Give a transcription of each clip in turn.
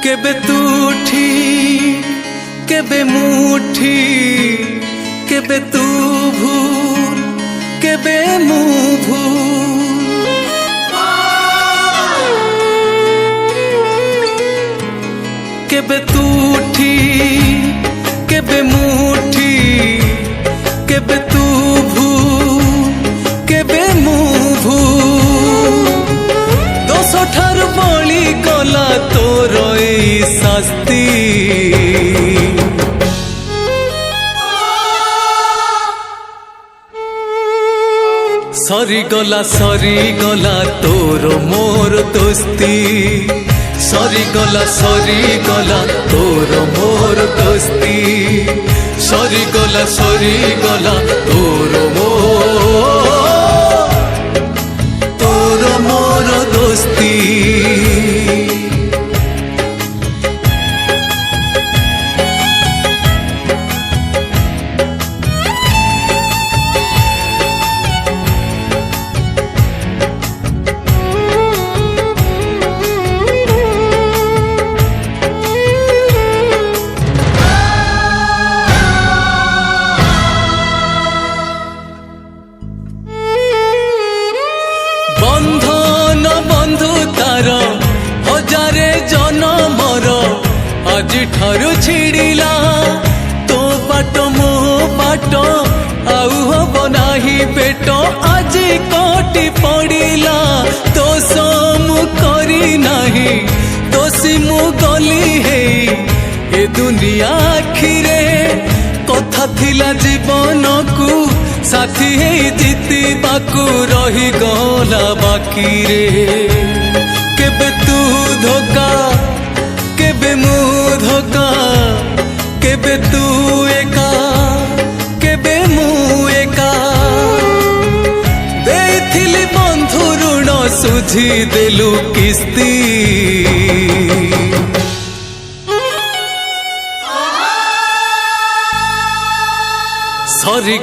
केबे तू ठीक केबे मुठी केबे तू भूल केबे मु भूल केबे तू ठीक केबे मुठी केबे तू भूल केबे मु भूल दोष ठार बली गला तोर एई शास्ति सरी गला तोर मोर दोस्ती सरी गला तोर मोर दोस्ती सरी गला तोर मोर दोस्ती बंधन बंधु तार हजारे जनमर आज ठारू छिड़िला तो बाट मो बाट आउ हब नाही पेट आज कटी पड़िला दोष मु करी नाही दोषी मु गली हे ए दुनिया आखिरे कथा थिला जीवन को साथी है जीती बाकू रही गला बाकी रे केबे तू धोखा केबे मु धोखा केबे तू एका केबे मु एका देथिली बंधु ऋण सुझी देलु किस्ती सरी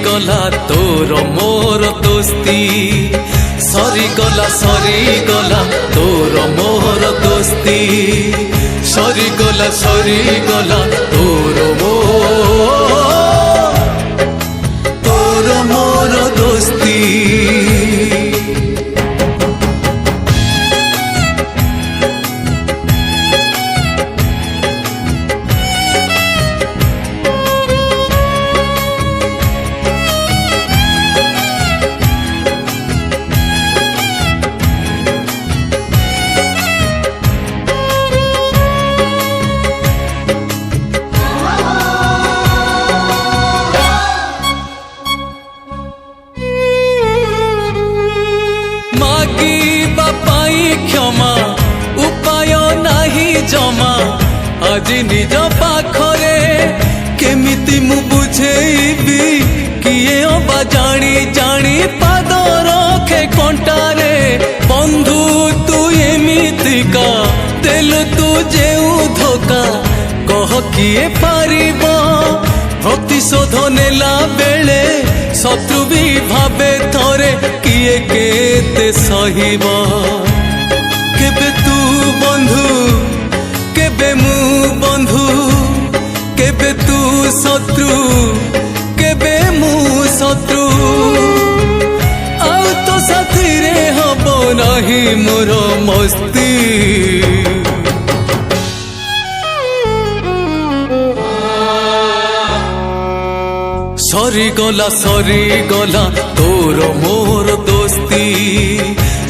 गला तोर मोर दोस्ती सरी गला तोर मोर दोस्ती सरी गला तोर मोर दोस्ती क्षमा उपाय नाही जमा आज निज पाखरे केमिति मु बुझेबी किए अबा जानी जानी पाद रखे कंटारे बंधु तू एमितिका देलु तू जेउ धोका कह किए पारिब प्रतिशोध नेला बेले शत्रु भी भावे थरे किए केते सहिब केबे तू बंधु केबे मु बंधु केबे तू शत्रु केबे मु शत्रु आउ तो साथी रे हब नाही मोर मस्ती सरी गला तोर मोर दोस्ती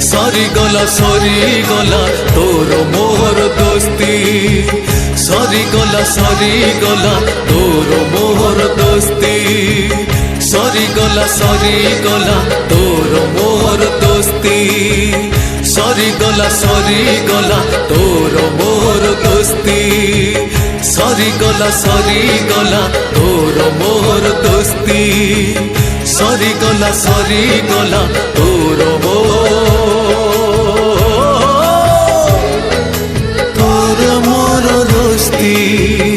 सरी गला तोर मोर दोस्ती सरी गला तोर मोर दोस्ती सरी गला तोर मोर दोस्ती सरी गला तोर मोर दोस्ती सरी गला तोर मोर दोस्ती सरी गला तोर मोर दोस्ती।